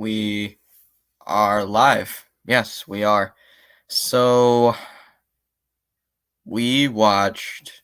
We are live. Yes, we are. So we watched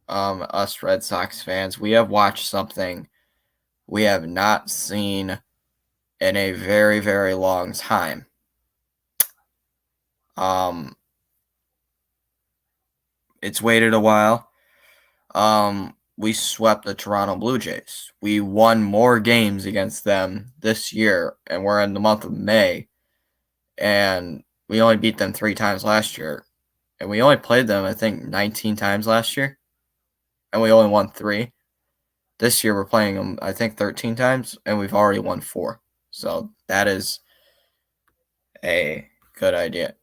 us Red Sox fans. We have watched something we have not seen in a very, very long time. It's waited a while. We swept the Toronto Blue Jays. We won more games against them this year, and we're in the month of May. And we only beat them 3 times last year. And we only played them, I think, 19 times last year. And we only won 3. This year we're playing them, I think, 13 times, and we've already won 4. So that is a good idea.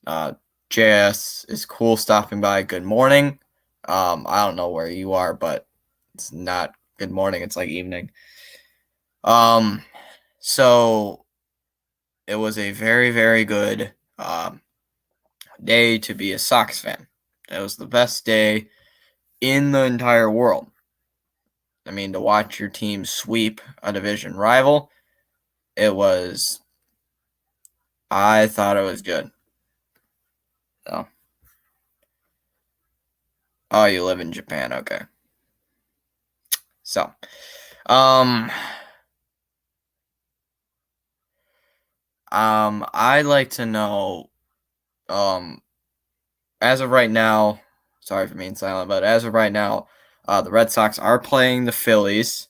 JS is cool stopping by. Good morning. I don't know where you are, but it's not good morning. It's like evening. So it was a very, very good day to be a Sox fan. It was the best day in the entire world. I mean, to watch your team sweep a division rival, I thought it was good. So. Oh, you live in Japan, okay. So, I'd like to know, as of right now, sorry for being silent, but as of right now, the Red Sox are playing the Phillies,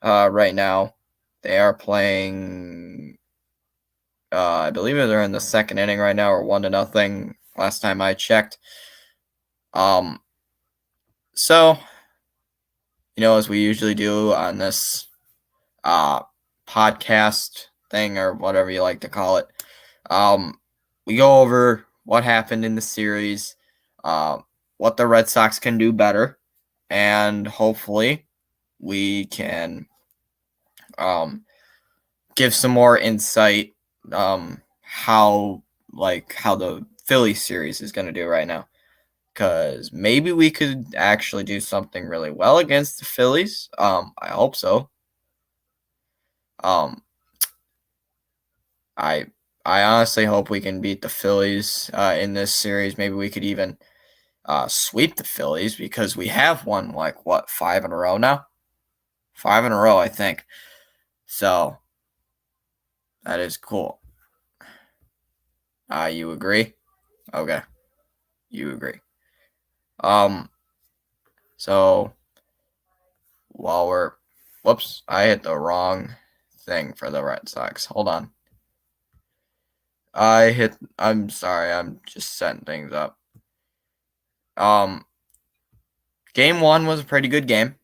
right now. They are playing, I believe they're in the second inning right now, or 1-0, last time I checked. So, as we usually do on this, podcast thing, or whatever you like to call it, we go over what happened in the series, what the Red Sox can do better, and hopefully we can give some more insight how the Philly series is going to do right now, because maybe we could actually do something really well against the Phillies. I hope so. I honestly hope we can beat the Phillies in this series. Maybe we could even sweep the Phillies, because we have won 5 in a row now? 5 in a row, I think. So that is cool. You agree? Okay. You agree. So whoops, I hit the wrong thing for the Red Sox. Hold on. I'm sorry, I'm just setting things up. Game 1 was a pretty good game.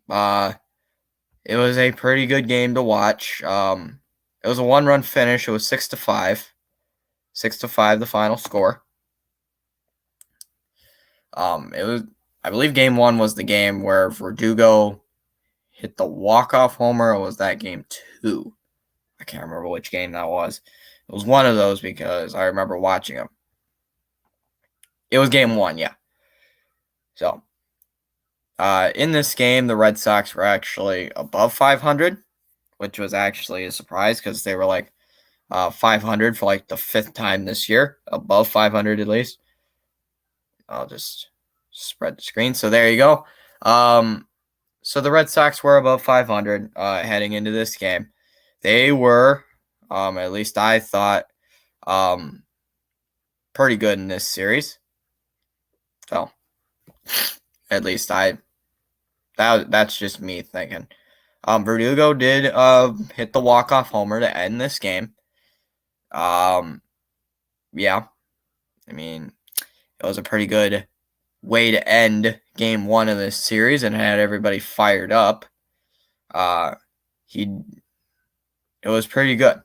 It was a pretty good game to watch. It was a 1-run finish. It was 6-5. 6-5, the final score. I believe game 1 was the game where Verdugo hit the walk-off homer, or was that game 2? I can't remember which game that was. It was one of those, because I remember watching them. It was game 1, yeah. So, in this game, the Red Sox were actually above 500, which was actually a surprise, because they were 500 for the 5th time this year, above 500 at least. I'll just spread the screen. So there you go. So the Red Sox were above 500 heading into this game. They were, at least I thought, pretty good in this series. So, at least that's just me thinking. Verdugo did hit the walk-off homer to end this game. Yeah. I mean, it was a pretty good way to end game 1 of this series, and had everybody fired up. It was pretty good.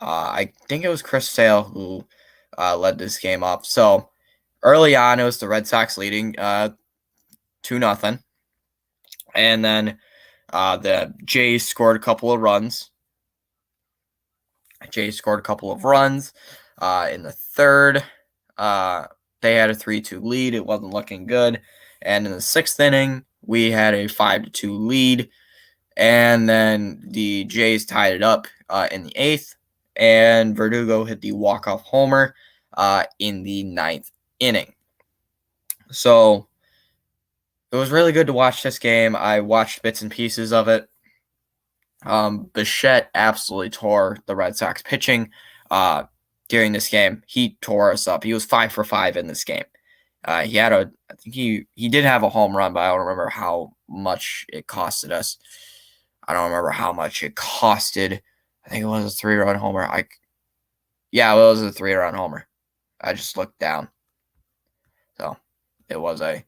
I think it was Chris Sale who led this game up. So early on, it was the Red Sox leading 2-0, and then the Jays scored a couple of runs. In the third. They had a 3-2 lead. It wasn't looking good. And in the 6th inning, we had a 5-2 lead. And then the Jays tied it up in the 8th, and Verdugo hit the walk-off homer in the 9th inning. So it was really good to watch this game. I watched bits and pieces of it. Bichette absolutely tore the Red Sox pitching during this game. He tore us up. He was 5 for 5 in this game. I think he did have a home run, but I don't remember how much it costed us. I don't remember how much it costed. I think it was a 3-run homer. Yeah, it was a 3-run homer. I just looked down. So it was a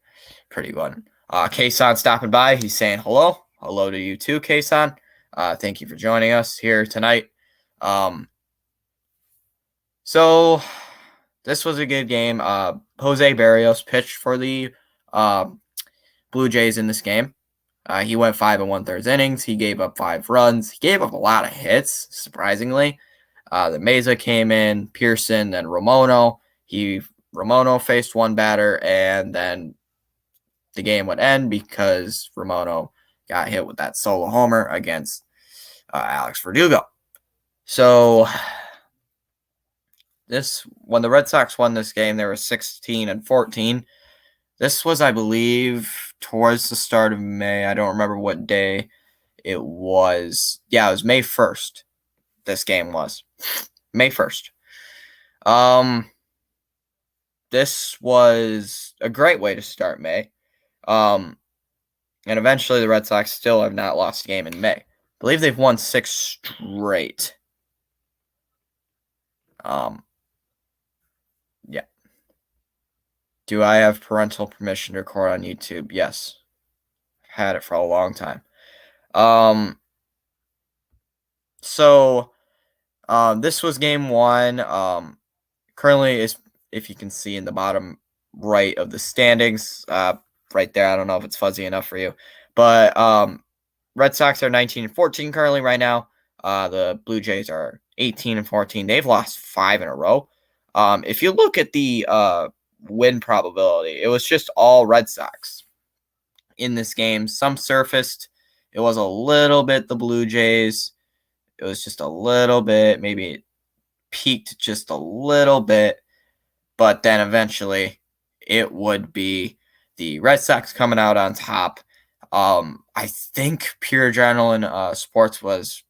pretty good one. Kason stopping by. He's saying hello. Hello to you too, Kason. Thank you for joining us here tonight. So this was a good game. Jose Barrios pitched for the Blue Jays in this game. He went 5 1/3 innings. He gave up 5 runs. He gave up a lot of hits, surprisingly. The Mesa came in, Pearson, then Romono. Romono faced one batter, and then the game would end because Romono got hit with that solo homer against Alex Verdugo. So when the Red Sox won this game, they were 16 14. This was, I believe, towards the start of May. I don't remember what day it was. Yeah, it was May 1st. This game was May 1st. This was a great way to start May. And eventually the Red Sox still have not lost a game in May. I believe they've won 6 straight. Yeah. Do I have parental permission to record on YouTube? Yes. I've had it for a long time. So this was game 1. Currently, is if you can see in the bottom right of the standings, right there. I don't know if it's fuzzy enough for you, but Red Sox are 19 14 currently right now. The Blue Jays are 18 14. They've lost 5 in a row. If you look at the win probability, it was just all Red Sox in this game. Some surfaced. It was a little bit the Blue Jays. It was just a little bit. Maybe it peaked just a little bit. But then eventually it would be the Red Sox coming out on top. I think Pure Adrenaline Sports was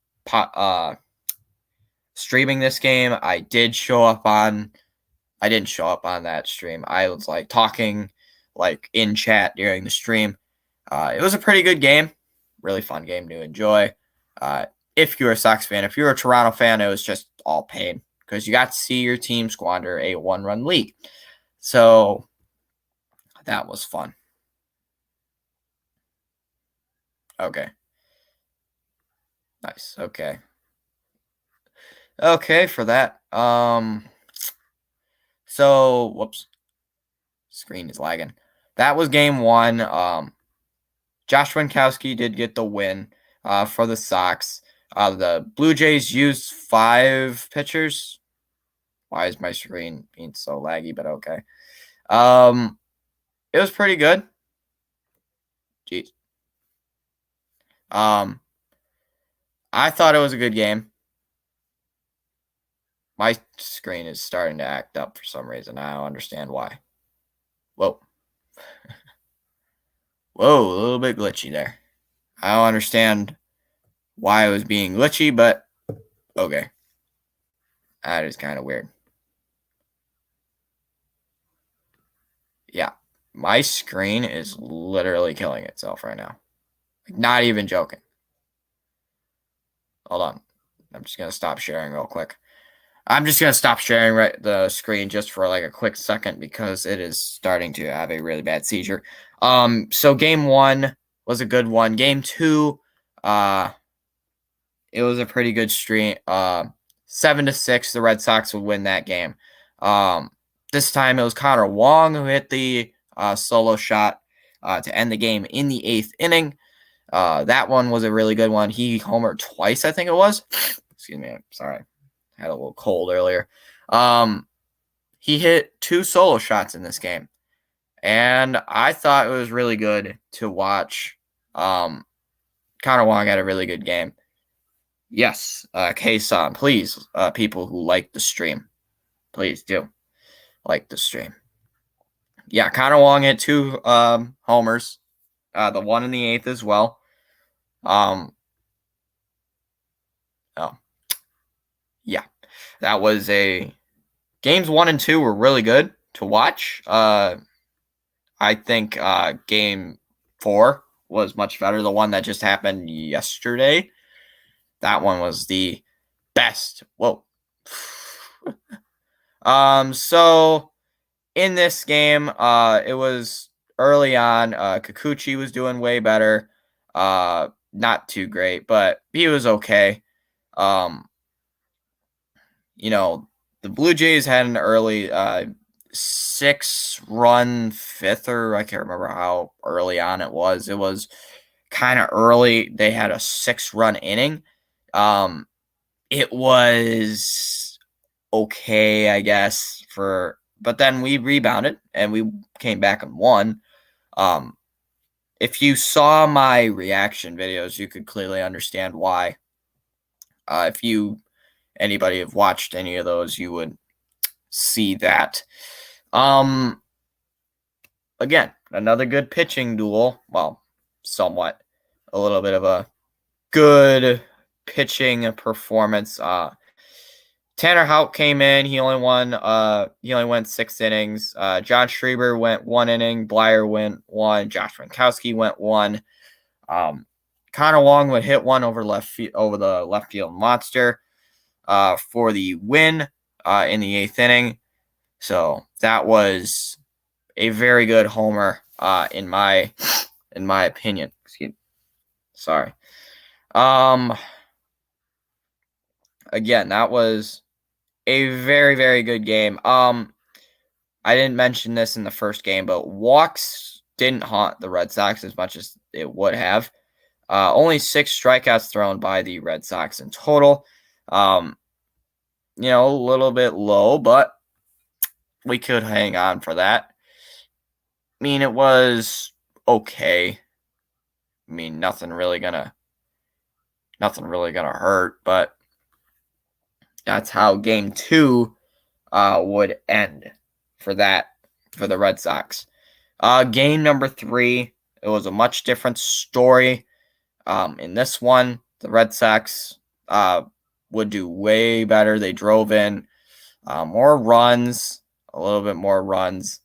streaming this game. I didn't show up on that stream. I was talking in chat during the stream. It was a pretty good game. Really fun game to enjoy. If you're a Sox fan, if you're a Toronto fan, it was just all pain because you got to see your team squander a 1-run lead. So that was fun. Okay. Nice. Okay. Okay for that. So, whoops. Screen is lagging. That was game 1. Josh Winkowski did get the win for the Sox. The Blue Jays used 5 pitchers. Why is my screen being so laggy? But okay. It was pretty good. Jeez. I thought it was a good game. My screen is starting to act up for some reason. I don't understand why. Whoa. Whoa, a little bit glitchy there. I don't understand why it was being glitchy, but okay. That is kind of weird. Yeah, my screen is literally killing itself right now. Not even joking. Hold on. I'm just going to stop sharing real quick. I'm just going to stop sharing the screen just for a quick second because it is starting to have a really bad seizure. So game 1 was a good one. Game 2, it was a pretty good streak. 7-6, the Red Sox would win that game. This time it was Connor Wong who hit the solo shot to end the game in the 8th inning. That one was a really good one. He homered twice, I think it was. Excuse me. I'm sorry. I had a little cold earlier. He hit 2 solo shots in this game. And I thought it was really good to watch Connor Connor Wong had a really good game. Yes, K-Son, please, people who like the stream, please do like the stream. Yeah, Connor Wong hit 2 homers, the one in the 8th as well. Oh, yeah, that was games 1 and 2 were really good to watch. I think game 4 was much better. The one that just happened yesterday, that one was the best. Whoa. So in this game, it was early on. Kikuchi was doing way better. Not too great, but he was okay. The Blue Jays had an early 6-run fifth, or I can't remember how early on it was. It was kind of early. They had a 6-run inning. It was okay, I guess, but then we rebounded and we came back and won. If you saw my reaction videos, you could clearly understand why. If anybody have watched any of those, you would see that. Again, another good pitching duel. Well, somewhat. A little bit of a good pitching performance. Tanner Houck came in. He only went 6 innings. John Schreiber went 1 inning. Blyer went 1. Josh Winkowski went 1. Connor Wong would hit 1 over the left field monster for the win in the 8th inning. So that was a very good homer in my opinion. Excuse me. Sorry. Again, that was a very, very good game. I didn't mention this in the first game, but walks didn't haunt the Red Sox as much as it would have. Only 6 strikeouts thrown by the Red Sox in total. A little bit low, but we could hang on for that. I mean, it was okay. I mean, nothing really gonna hurt, but that's how game 2 would end for the Red Sox. Game number 3, it was a much different story. In this one, the Red Sox would do way better. They drove in more runs, a little bit more runs.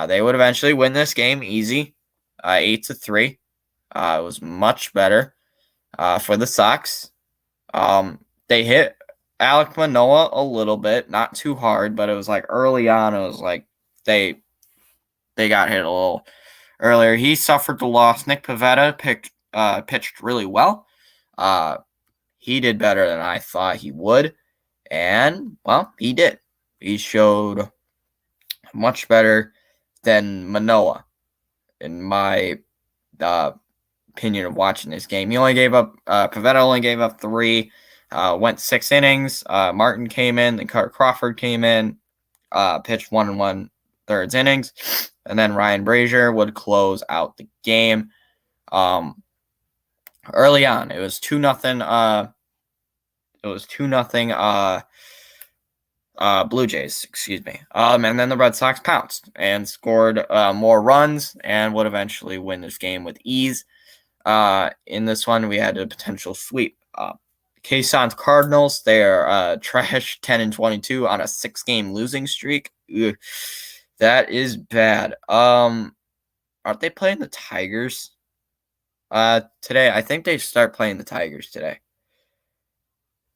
They would eventually win this game easy, 8-3. It was much better for the Sox. They hit Alek Manoah a little bit, not too hard, but it was like early on. It was like they got hit a little earlier. He suffered the loss. Nick Pivetta pitched really well. He did better than I thought he would, and well, he did. He showed much better than Manoah, in my opinion of watching this game. He only gave up. Pivetta only gave up 3. Went 6 innings. Martin came in. Then Carter Crawford came in. Pitched 1 1/3 innings, and then Ryan Brazier would close out the game. Early on, it was 2-0. Blue Jays, excuse me. And then the Red Sox pounced and scored more runs and would eventually win this game with ease. In this one, we had a potential sweep. K-Son's Cardinals, they are trash 10-22 on a 6-game losing streak. Ugh, that is bad. Aren't they playing the Tigers today? I think they start playing the Tigers today.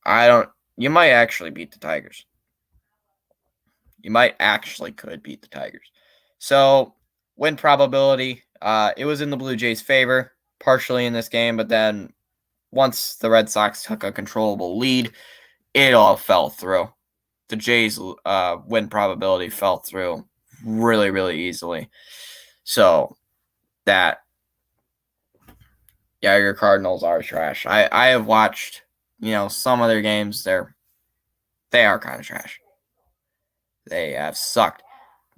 You might actually beat the Tigers. You might actually could beat the Tigers. So, win probability, it was in the Blue Jays' favor, partially in this game, but then once the Red Sox took a controllable lead, it all fell through. The Jays' win probability fell through really, really easily. So, your Cardinals are trash. I have watched, some of their games. They are kind of trash. They have sucked.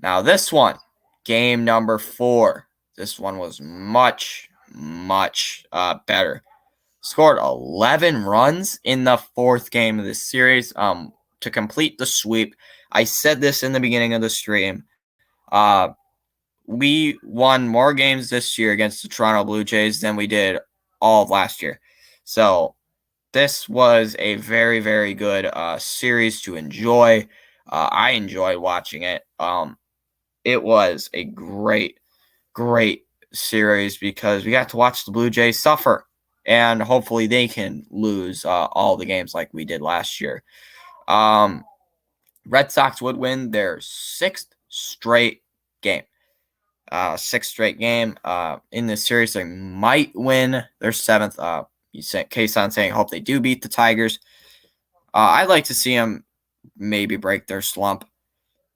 Now this one, game number 4. This one was much, much better. scored 11 runs in the fourth game of this series to complete the sweep. I said this in the beginning of the stream. We won more games this year against the Toronto Blue Jays than we did all of last year. So this was a very, very good series to enjoy. I enjoyed watching it. It was a great, great series because we got to watch the Blue Jays suffer, and hopefully they can lose all the games like we did last year. Red Sox would win their sixth straight game. In this series. They might win their seventh. You said Kason saying, hope they do beat the Tigers. I'd like to see them maybe break their slump.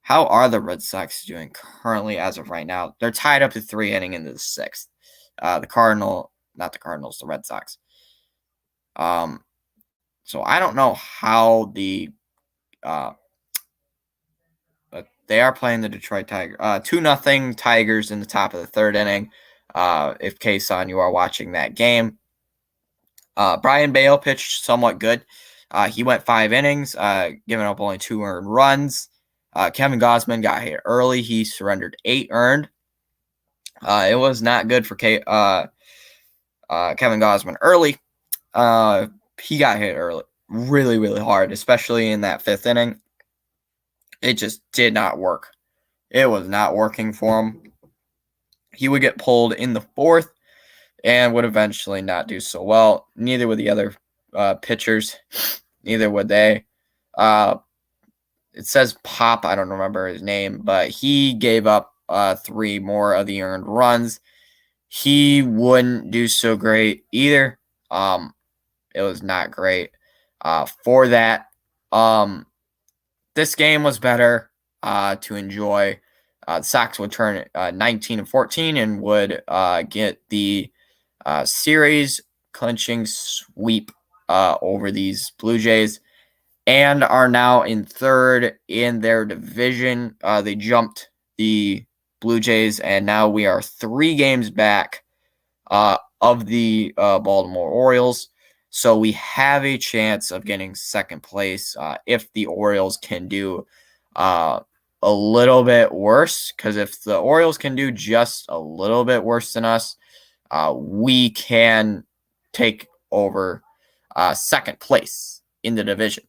How are the Red Sox doing currently as of right now? They're tied up to 3 inning into the sixth. The Red Sox. So I don't know how they are playing the Detroit Tigers. 2-0 Tigers in the top of the third inning. If Kason, you are watching that game. Brian Bale pitched somewhat good. He went 5 innings, giving up only 2 earned runs. Kevin Gausman got hit early. He surrendered 8 earned. It was not good for Kevin Gausman early. He got hit early, really, really hard, especially in that 5th inning. It just did not work. It was not working for him. He would get pulled in the 4th and would eventually not do so well. Neither would the other pitchers. Neither would they. It says Pop. I don't remember his name, but he gave up 3 more of the earned runs. He wouldn't do so great either. It was not great for that. This game was better to enjoy. The Sox would turn 19-14 and would get the series clinching sweep over these Blue Jays, and are now in 3rd in their division. They jumped the Blue Jays, and now we are 3 games back of the Baltimore Orioles. So we have a chance of getting 2nd place if the Orioles can do a little bit worse. Because if the Orioles can do just a little bit worse than us, we can take over 2nd place in the division.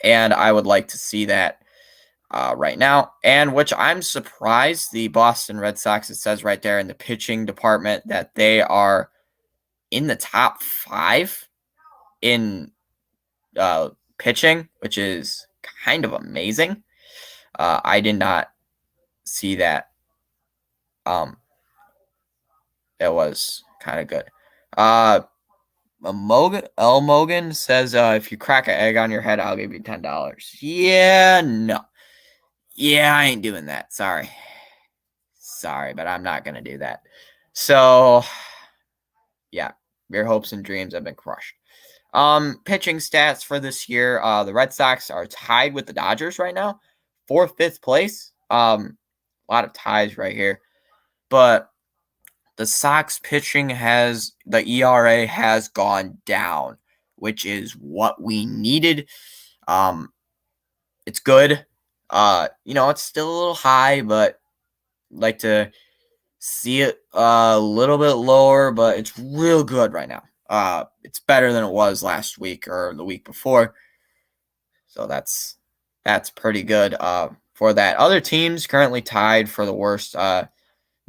And I would like to see that right now. And which I'm surprised the Boston Red Sox, it says right there in the pitching department that they are in the top 5 in pitching, which is kind of amazing. I did not see that. It was kind of good. Mogan says, if you crack an egg on your head, I'll give you $10. Yeah, no. Yeah, I ain't doing that. Sorry, but I'm not going to do that. So, yeah, your hopes and dreams have been crushed. Pitching stats for this year, the Red Sox are tied with the Dodgers right now for 5th place. A lot of ties right here. But the Sox pitching the ERA has gone down, which is what we needed. It's good. It's still a little high, but I'd like to see it a little bit lower, but it's real good right now. It's better than it was last week or the week before. So that's pretty good for that. Other teams currently tied for the worst.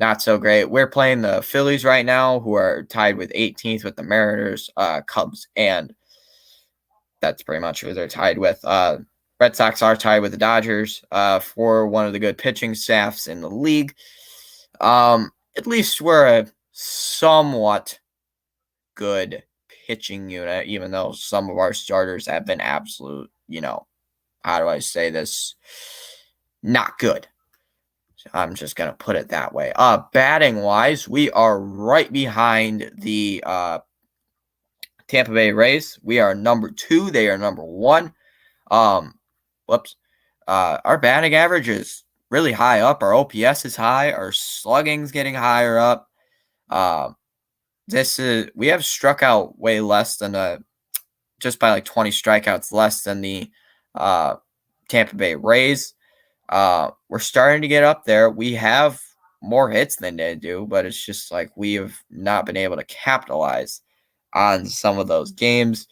Not so great. We're playing the Phillies right now, who are tied with 18th with the Mariners, Cubs, and that's pretty much who they're tied with. Red Sox are tied with the Dodgers for one of the good pitching staffs in the league. At least we're a somewhat good pitching unit, even though some of our starters have been absolute, how do I say this? Not good. I'm just going to put it that way. Batting wise, we are right behind the Tampa Bay Rays. We are number 2. They are number 1. Our batting average is really high up. Our OPS is high. Our slugging's getting higher up. we have struck out way less than just by like 20 strikeouts less than the Tampa Bay Rays. We're starting to get up there. We have more hits than they do, but it's just like we have not been able to capitalize on some of those games.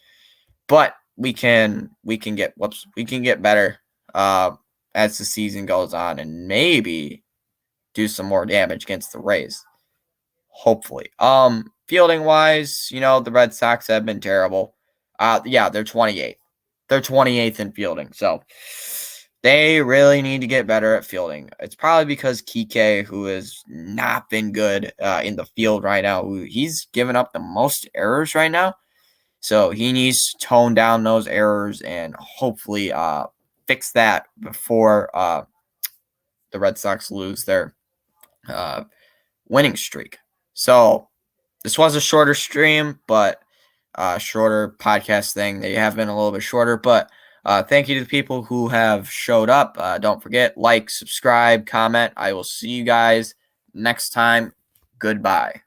But we can get better as the season goes on, and maybe do some more damage against the Rays. Hopefully. Fielding wise, the Red Sox have been terrible. Yeah, they're 28th. They're 28th in fielding. So they really need to get better at fielding. It's probably because Kike, who has not been good in the field right now, he's given up the most errors right now. So he needs to tone down those errors and hopefully fix that before the Red Sox lose their winning streak. So this was a shorter stream, but shorter podcast thing. They have been a little bit shorter, but thank you to the people who have showed up. Don't forget, like, subscribe, comment. I will see you guys next time. Goodbye.